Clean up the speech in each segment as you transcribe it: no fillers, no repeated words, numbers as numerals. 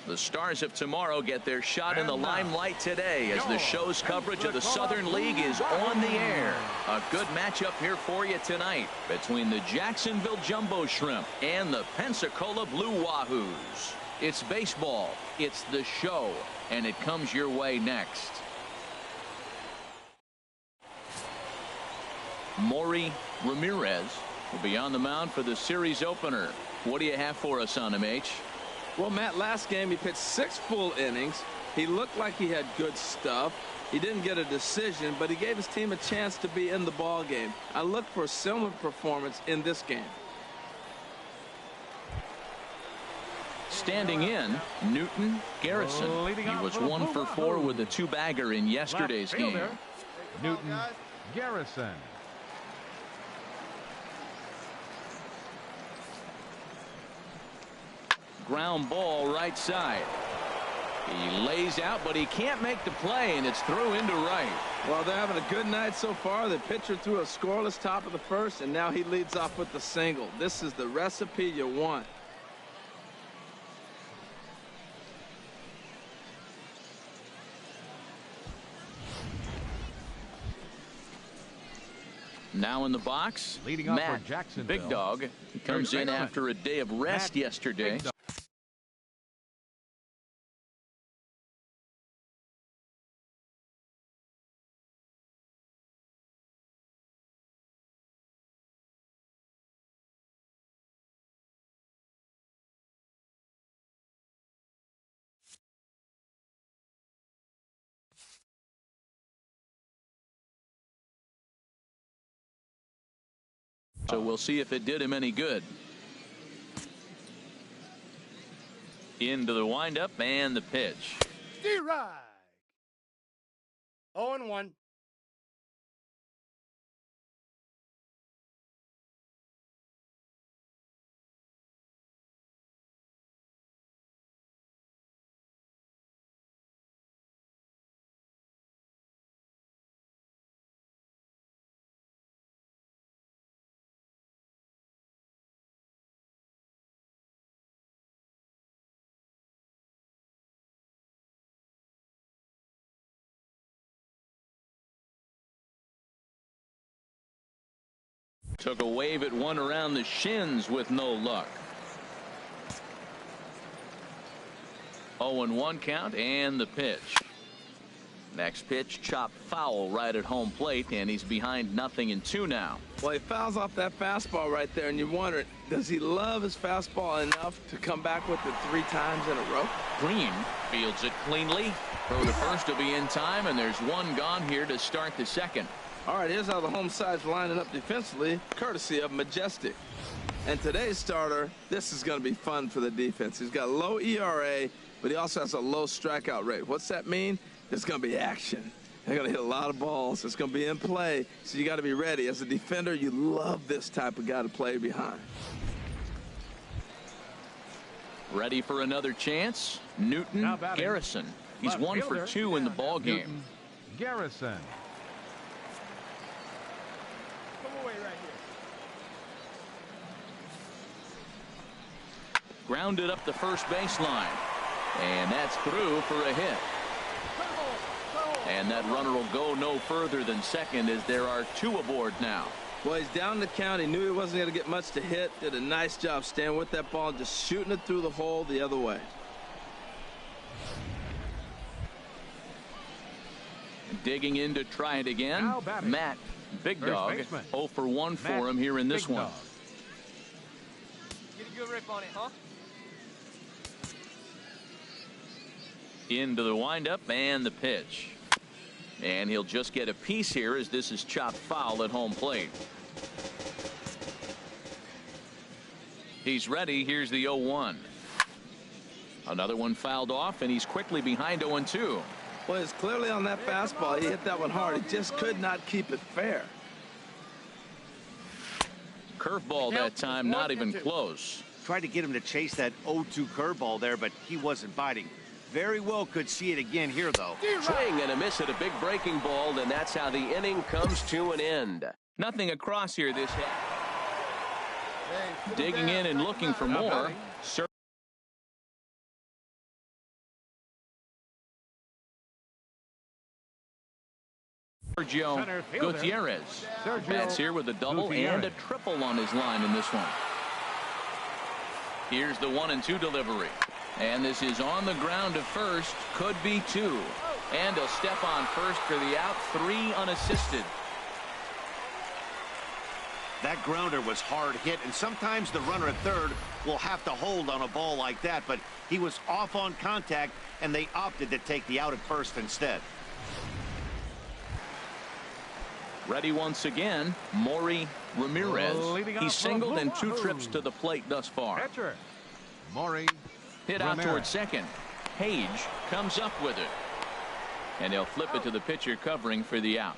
The stars of tomorrow get their shot in the limelight today as the show's coverage of the Southern League is on the air. A good matchup here for you tonight between the Jacksonville Jumbo Shrimp and the Pensacola Blue Wahoos. It's baseball, it's the show, and it comes your way next. Maury Ramirez will be on the mound for the series opener. What do you have for us on him, H? Well, Matt, last game he pitched 6 full innings. He looked like he had good stuff. He didn't get a decision, but he gave his team a chance to be in the ball game. I look for a similar performance in this game. Standing in, Newton Garrison. He was 1 for 4 with a 2-bagger in yesterday's game. Newton Garrison. Ground ball right side. He lays out, but he can't make the play, and it's through into right. Well, they're having a good night so far. The pitcher threw a scoreless top of the first, and now he leads off with the single. This is the recipe you want. Now in the box, leading off Matt for Jacksonville. Big Dog. He comes in after a day of rest yesterday. So we'll see if it did him any good. Into the windup and the pitch. D-Ride. 0-1. Took a wave at one around the shins with no luck. 0-1 count and the pitch. Next pitch chopped foul right at home plate, and he's behind 0-2 now. Well, he fouls off that fastball right there, and you wonder, does he love his fastball enough to come back with it 3 times in a row? Green fields it cleanly. Throw to first will be in time, and there's one gone here to start the second. All right, here's how the home side's lining up defensively, courtesy of Majestic. And today's starter, this is going to be fun for the defense. He's got low ERA, but he also has a low strikeout rate. What's that mean? There's going to be action. They're going to hit a lot of balls. It's going to be in play, so you got to be ready. As a defender, you love this type of guy to play behind. Ready for another chance? Newton Garrison. He's 1 for 2 in the ball game. Garrison. Grounded up the first baseline, and that's through for a hit. And that runner will go no further than second as there are 2 aboard now. Well, he's down the count. He knew he wasn't going to get much to hit. Did a nice job staying with that ball, just shooting it through the hole the other way. Digging in to try it again. Matt Big Dog. 0 for 1 for him here in this one. Get a good rip on it, huh? Into the windup and the pitch. And he'll just get a piece here as this is chopped foul at home plate. He's ready. Here's the 0-1. Another one fouled off, and he's quickly behind 0-2. Well, it's clearly on that fastball. He hit that one hard. He just could not keep it fair. Curveball that time, not even close. Tried to get him to chase that 0-2 curveball there, but he wasn't biting. Very well could see it again here, though. Swing and a miss at a big breaking ball, and that's how the inning comes to an end. Nothing across here this half. Digging in and looking for more. Sergio Center fielder. Gutierrez. Sergio Bats here with a double and a triple on his line in this one. Here's the 1-2 delivery. And this is on the ground to first. Could be two. And he'll step on first for the out. 3 unassisted. That grounder was hard hit, and sometimes the runner at third will have to hold on a ball like that, but he was off on contact, and they opted to take the out at first instead. Ready once again, Maury Ramirez. He's singled in 2 trips to the plate thus far. Catcher, Maury Hit out Ramirez. towards second. Page comes up with it. And he'll flip it to the pitcher covering for the out.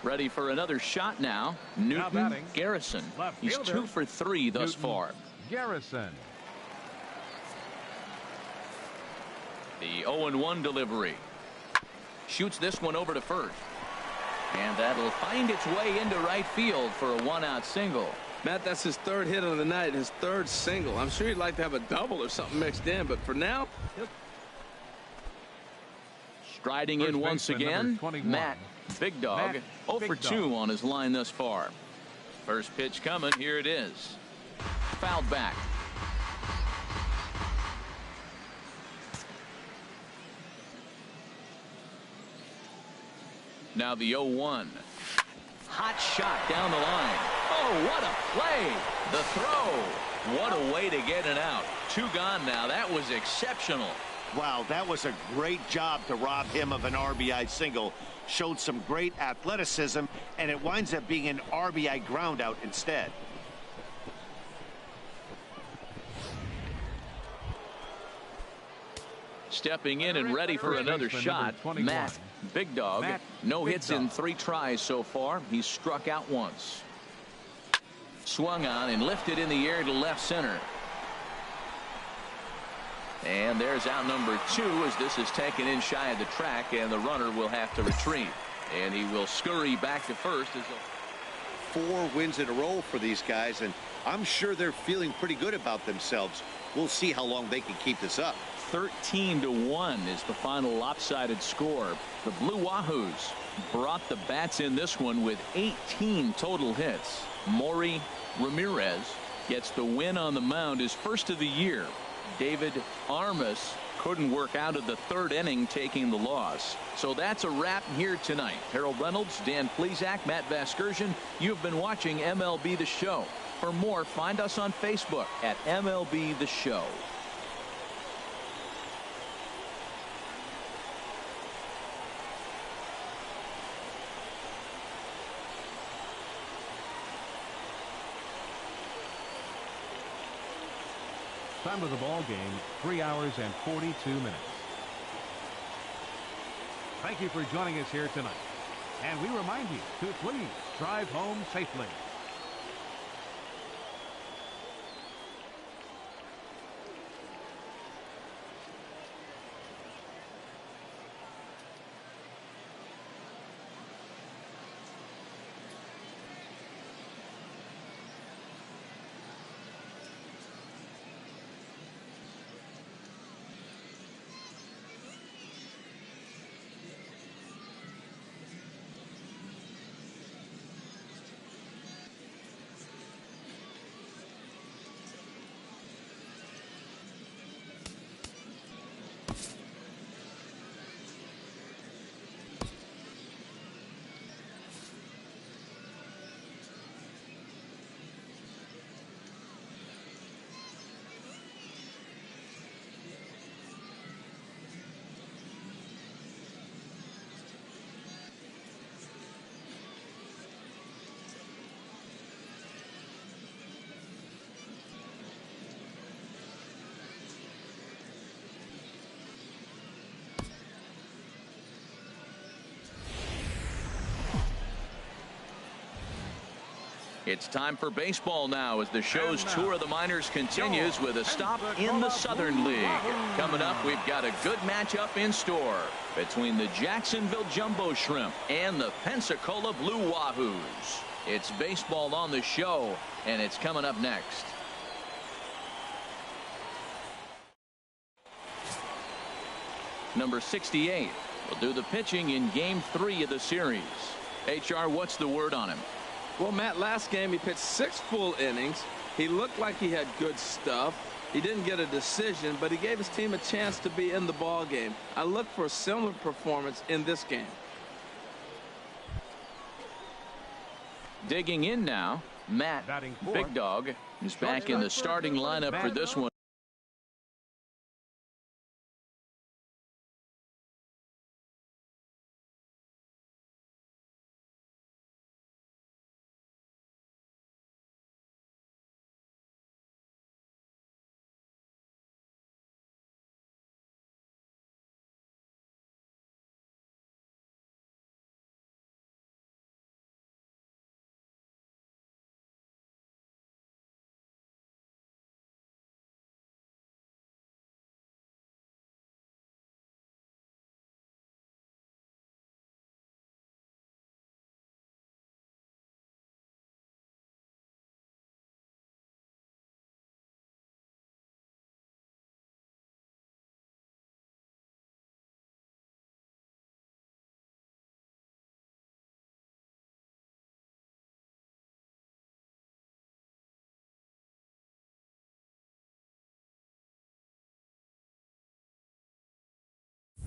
Ready for another shot now. Newton batting. Garrison. Left He's fielder. 2 for 3 thus Newton far. Garrison. The 0-1 delivery. Shoots this one over to first. And that'll find its way into right field for a 1-out single. Matt, that's his 3rd hit of the night, his 3rd single. I'm sure he'd like to have a double or something mixed in, but for now, Striding First in once baseman, again, number 21. Matt Big Dog. Matt 0 Big for Dog. 2 on his line thus far. First pitch coming. Here it is. Fouled back. Now the 0-1. Hot shot down the line. Oh, what a play. The throw. What a way to get it out. 2 gone now. That was exceptional. Wow, that was a great job to rob him of an RBI single. Showed some great athleticism, and it winds up being an RBI groundout instead. Stepping in and ready for First another baseman, shot, number 21. Matt Big Dog. Matt No Big hits in Dog. 3 tries so far. He's struck out once. Swung on and lifted in the air to left center. And there's out number 2 as this is taken in shy of the track, and the runner will have to retreat. And he will scurry back to first. As 4 wins in a row for these guys, and I'm sure they're feeling pretty good about themselves. We'll see how long they can keep this up. 13-1 is the final lopsided score. The Blue Wahoos brought the bats in this one with 18 total hits. Maury Ramirez gets the win on the mound, his first of the year. David Armas couldn't work out of the 3rd inning, taking the loss. So that's a wrap here tonight. Harold Reynolds, Dan Plesac, Matt Vasgersian. You've been watching MLB The Show. For more, find us on Facebook at MLB The Show. Time of the ball game, 3 hours and 42 minutes. Thank you for joining us here tonight. And we remind you to please drive home safely. It's time for baseball now as the show's tour of the minors continues with a stop in the Southern League. Coming up, we've got a good matchup in store between the Jacksonville Jumbo Shrimp and the Pensacola Blue Wahoos. It's baseball on the show, and it's coming up next. number 68, will do the pitching in Game 3 of the series. HR, what's the word on him? Well, Matt, last game he pitched 6 full innings. He looked like he had good stuff. He didn't get a decision, but he gave his team a chance to be in the ball game. I look for a similar performance in this game. Digging in now, Matt Batting fourth. Big Dog is back in the starting lineup for this one.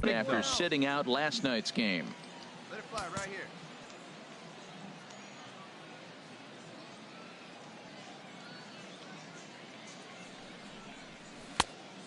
After sitting out last night's game. Let it fly right here.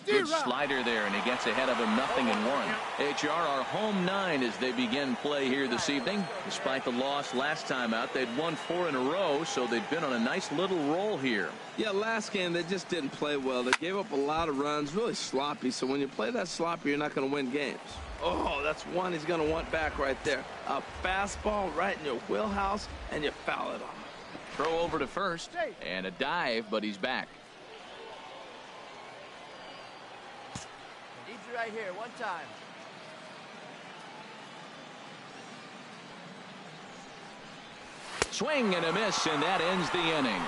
Good slider there, and he gets ahead of him 0-1. HR are home 9 as they begin play here this evening. Despite the loss last time out, they'd won 4 in a row, so they've been on a nice little roll here. Yeah, last game they just didn't play well. They gave up a lot of runs, really sloppy. So when you play that sloppy, you're not going to win games. Oh, that's one he's going to want back right there. A fastball right in your wheelhouse, and you foul it off. Throw over to first, and a dive, but he's back. I need you right here, one time. Swing and a miss, and that ends the inning.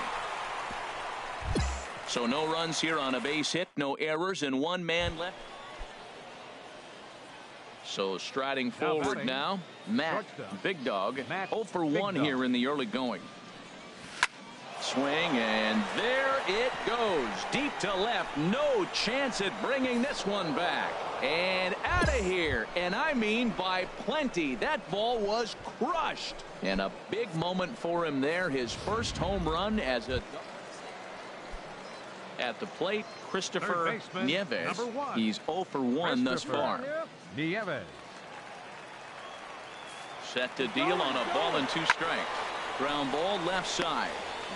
So no runs here on a base hit, no errors, and 1 man left. So striding forward now, Matt Big Dog, 0 for 1 here in the early going. Swing, and there it goes. Deep to left. No chance at bringing this one back. And out of here. And I mean by plenty. That ball was crushed. And a big moment for him there. His first home run as a... At the plate, Christopher Nieves. He's 0 for 1 thus far. Nieves. Set to deal on a ball and 2 strikes. Ground ball left side.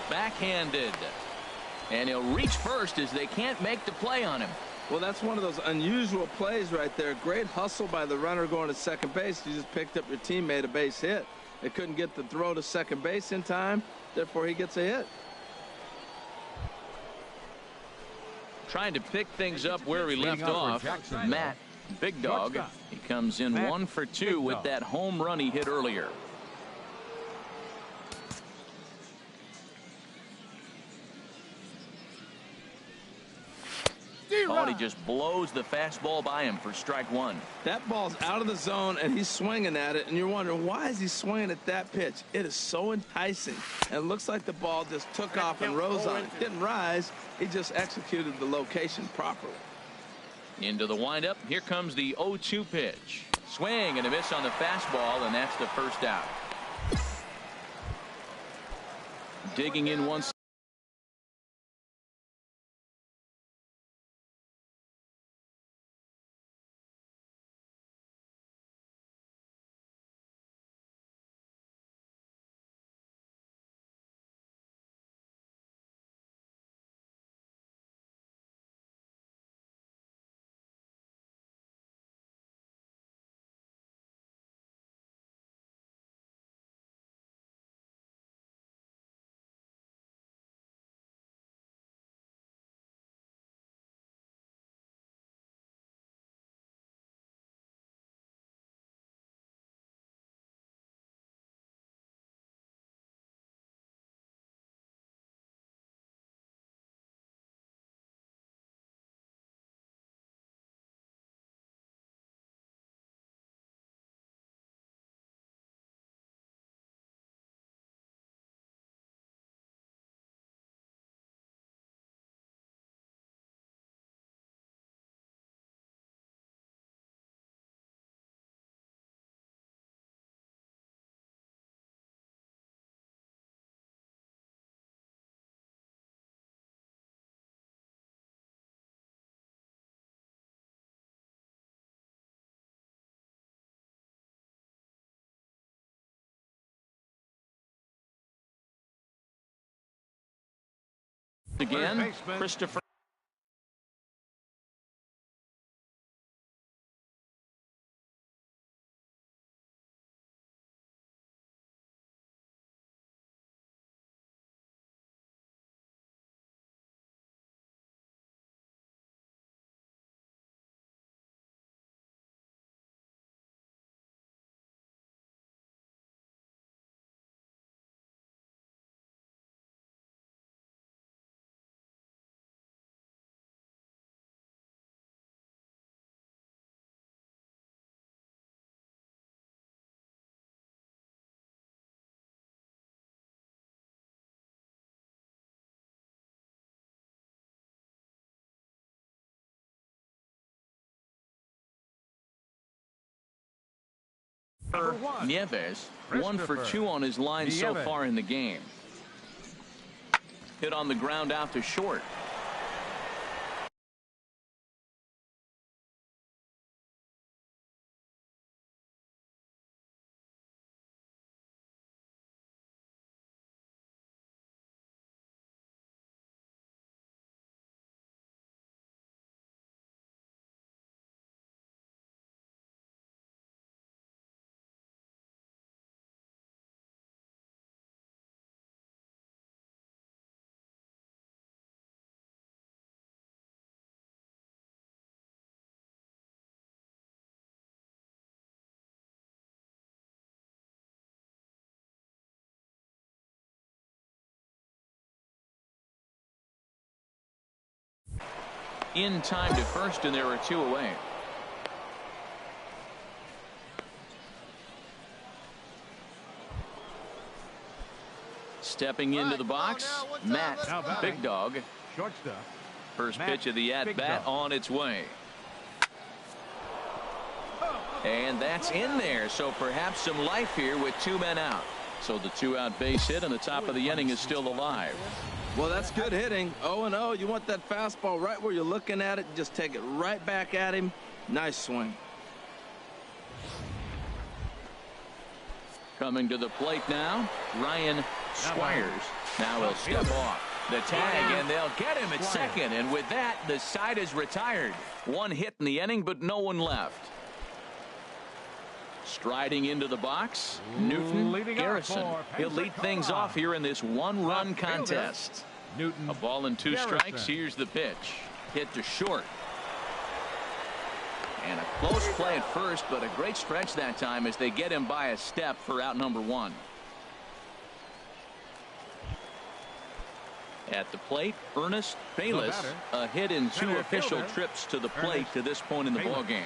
Backhanded. And he'll reach first as they can't make the play on him. Well, that's one of those unusual plays right there. Great hustle by the runner going to second base. You just picked up your teammate a base hit. They couldn't get the throw to second base in time. Therefore, he gets a hit. Trying to pick things up where he left off. Matt Big Dog. He comes in 1 for 2 with that home run he hit earlier. Oh, and he just blows the fastball by him for strike 1. That ball's out of the zone, and he's swinging at it, and you're wondering, why is he swinging at that pitch? It is so enticing. And it looks like the ball just took off and rose on it. Didn't rise. He just executed the location properly. Into the windup. Here comes the 0-2 pitch. Swing and a miss on the fastball, and that's the first out. Digging in once. Again, Christopher. Nieves, 1 for 2 on his line so far in the game. Hit on the ground out to short. In time to first, and there are 2 away. Stepping into the box, Matt Big Dog. Shortstop. First pitch of the at-bat on its way. And that's in there, so perhaps some life here with 2 men out. So the 2-out base hit, and the top of the inning is still alive. Well, that's good hitting. 0-0. You want that fastball right where you're looking at it. Just take it right back at him. Nice swing. Coming to the plate now, Ryan Squires. Now he'll step off. The tag, and they'll get him at second. And with that, the side is retired. 1 hit in the inning, but no one left. Striding into the box, Newton Garrison. He'll lead things off here in this 1-run contest. Newton. A ball and 2 strikes. Here's the pitch. Hit to short. And a close play at first, but a great stretch that time as they get him by a step for out number 1. At the plate, Ernest Bayless, a hit in 2 official trips to the plate to this point in the ballgame.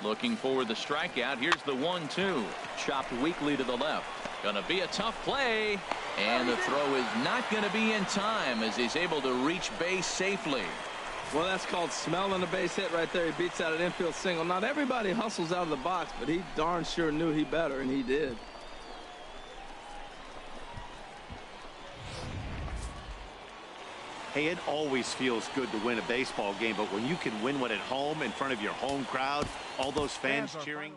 Looking for the strikeout. Here's the 1-2. Chopped weakly to the left. Gonna be a tough play. And the throw is not going to be in time as he's able to reach base safely. Well, that's called smelling a base hit right there. He beats out an infield single. Not everybody hustles out of the box, but he darn sure knew he better, and he did. Hey, it always feels good to win a baseball game, but when you can win one at home in front of your home crowd, all those fans cheering.